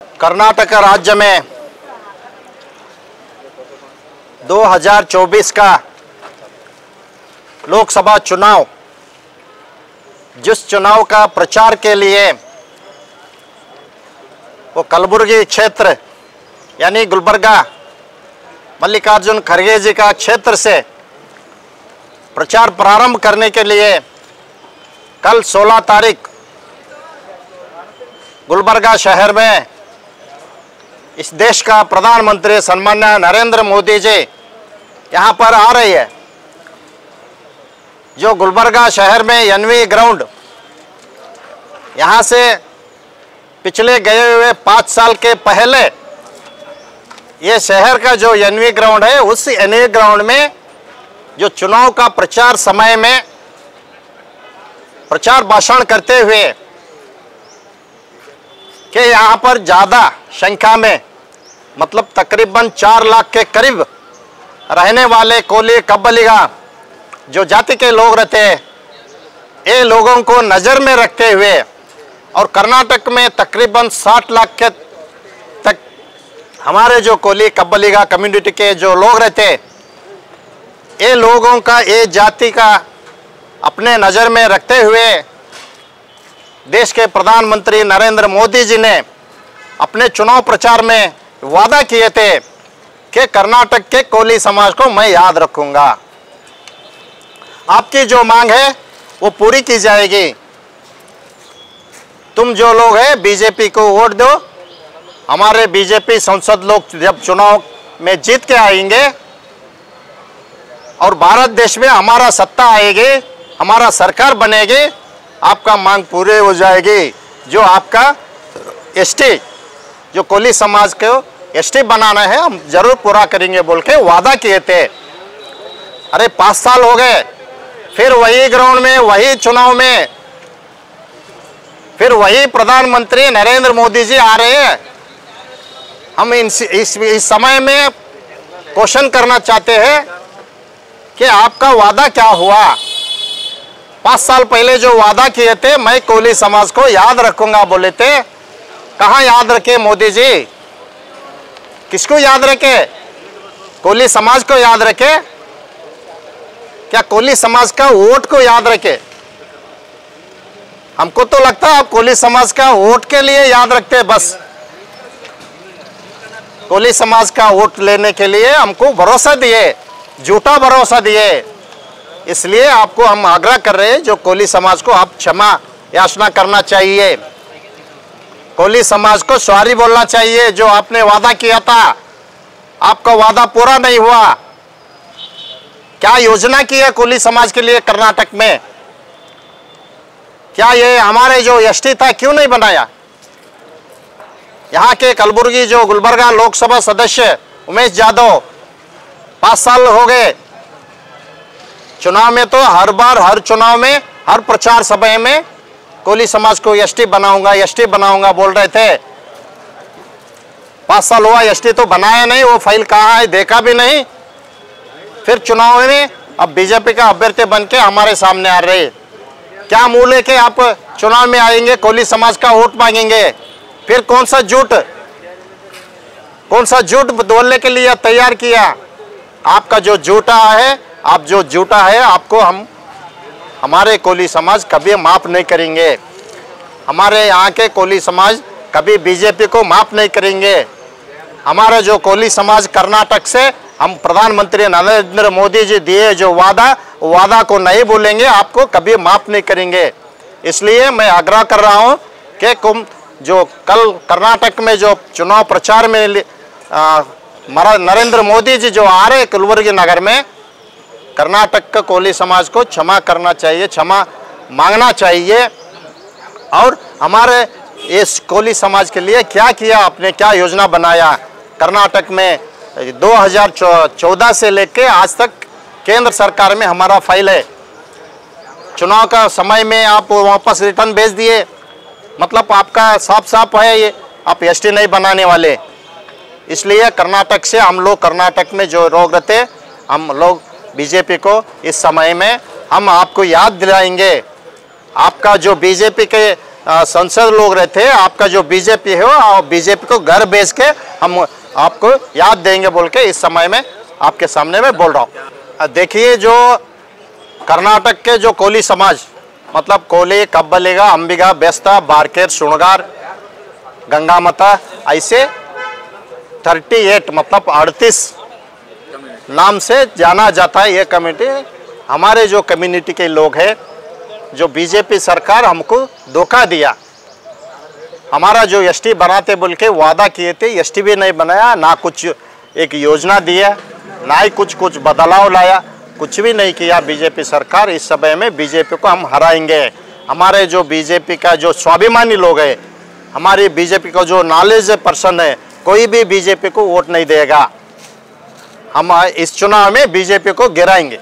कर्नाटक राज्य में 2024 का लोकसभा चुनाव, जिस चुनाव का प्रचार के लिए वो कलबुर्गी क्षेत्र यानी गुलबर्गा मल्लिकार्जुन खड़गे जी का क्षेत्र से प्रचार प्रारंभ करने के लिए कल 16 तारीख गुलबर्गा शहर में इस देश का प्रधानमंत्री सन्मान्य नरेंद्र मोदी जी यहाँ पर आ रही है। जो गुलबर्गा शहर में एनवी ग्राउंड, यहाँ से पिछले गए हुए 5 साल के पहले ये शहर का जो एनवी ग्राउंड है, उस एनवी ग्राउंड में जो चुनाव का प्रचार समय में प्रचार भाषण करते हुए कि यहाँ पर ज़्यादा संख्या में मतलब तकरीबन 4 लाख के करीब रहने वाले कोली कब्बलिगा जो जाति के लोग रहते हैं, ये लोगों को नज़र में रखते हुए और कर्नाटक में तकरीबन 60 लाख के तक हमारे जो कोली कब्बलिगा कम्युनिटी के जो लोग रहते हैं, ये लोगों का ये जाति का अपने नज़र में रखते हुए देश के प्रधानमंत्री नरेंद्र मोदी जी ने अपने चुनाव प्रचार में वादा किए थे कि कर्नाटक के कोली समाज को मैं याद रखूंगा। आपकी जो मांग है वो पूरी की जाएगी। तुम जो लोग हैं बीजेपी को वोट दो। हमारे बीजेपी सांसद लोग जब चुनाव में जीत के आएंगे और भारत देश में हमारा सत्ता आएगी, हमारा सरकार बनेगी, आपका मांग पूरे हो जाएगी। जो आपका एसटी जो कोली समाज को एसटी बनाना है हम जरूर पूरा करेंगे बोल के वादा किए थे। अरे 5 साल हो गए, फिर वही ग्राउंड में, वही चुनाव में, फिर वही प्रधानमंत्री नरेंद्र मोदी जी आ रहे हैं। हम इस समय में क्वेश्चन करना चाहते हैं कि आपका वादा क्या हुआ। 5 साल पहले जो वादा किए थे मैं कोली समाज को याद रखूंगा बोले थे, कहाँ याद रखे मोदी जी? किसको याद रखे? कोली समाज को याद रखे? क्या कोली समाज का वोट को याद रखे? हमको तो लगता है आप कोली समाज का वोट के लिए याद रखते हैं। बस कोली समाज का वोट लेने के लिए हमको भरोसा दिए, झूठा भरोसा दिए। इसलिए आपको हम आग्रह कर रहे हैं, जो कोली समाज को आप क्षमा याचना करना चाहिए, कोली समाज को सॉरी बोलना चाहिए। जो आपने वादा किया था, आपका वादा पूरा नहीं हुआ। क्या योजना की है कोली समाज के लिए कर्नाटक में? क्या ये हमारे जो एसटी था क्यों नहीं बनाया? यहाँ के कलबुर्गी जो गुलबर्गा लोकसभा सदस्य उमेश यादव 5 साल हो गए चुनाव में, तो हर बार हर चुनाव में हर प्रचार सभा में कोली समाज को एसटी बनाऊंगा बोल रहे थे। 5 साल हुआ, एसटी तो बनाया नहीं। वो फाइल कहाँ है देखा भी नहीं। फिर चुनाव में अब बीजेपी का अभ्यर्थी बन के हमारे सामने आ रहे। क्या मुँह लेके आप चुनाव में आएंगे, कोली समाज का वोट मांगेंगे? फिर कौन सा झूठ बोलने के लिए तैयार किया? आपका जो झूठा है, आपको हमारे कोली समाज कभी माफ़ नहीं करेंगे। हमारे यहाँ के कोली समाज कभी बीजेपी को माफ़ नहीं करेंगे। हमारा जो कोली समाज कर्नाटक से हम प्रधानमंत्री नरेंद्र मोदी जी दिए जो वादा को नहीं भूलेंगे, आपको कभी माफ़ नहीं करेंगे। इसलिए मैं आग्रह कर रहा हूँ कि जो कल कर्नाटक में जो चुनाव प्रचार में नरेंद्र मोदी जी जो आ रहे कलबुर्गी नगर में, कर्नाटक का कोली समाज को क्षमा करना चाहिए, क्षमा मांगना चाहिए। और हमारे इस कोली समाज के लिए क्या किया आपने, क्या योजना बनाया? कर्नाटक में 2014 से लेके आज तक केंद्र सरकार में हमारा फाइल है। चुनाव का समय में आप वापस रिटर्न भेज दिए, मतलब आपका साफ है ये आप एसटी नहीं बनाने वाले। इसलिए कर्नाटक से हम लोग, कर्नाटक में जो लोग रहते, हम लोग बीजेपी को इस समय में हम आपको याद दिलाएंगे। आपका जो बीजेपी के संसद लोग रहते हैं, आपका जो बीजेपी है वो बीजेपी को घर भेज के हम आपको याद देंगे बोल के इस समय में आपके सामने में बोल रहा हूँ। देखिए, जो कर्नाटक के जो कोली समाज, मतलब कोली, कब्बलिगा, अंबिगा, बेस्ता, बारकेर, शुणगार, गंगा माता, ऐसे 38 मतलब 38 नाम से जाना जाता है। ये कम्युनिटी, हमारे जो कम्युनिटी के लोग हैं, जो बीजेपी सरकार हमको धोखा दिया, हमारा जो एसटी बनाते बोल के वादा किए थे, एसटी भी नहीं बनाया, ना कुछ एक योजना दिया, ना ही कुछ बदलाव लाया, कुछ भी नहीं किया बीजेपी सरकार। इस समय में बीजेपी को हम हराएंगे। हमारे जो बीजेपी का जो स्वाभिमानी लोग हैं, हमारी बीजेपी का जो नॉलेज पर्सन है, कोई भी बीजेपी को वोट नहीं देगा। हम इस चुनाव में बीजेपी को गिराएंगे।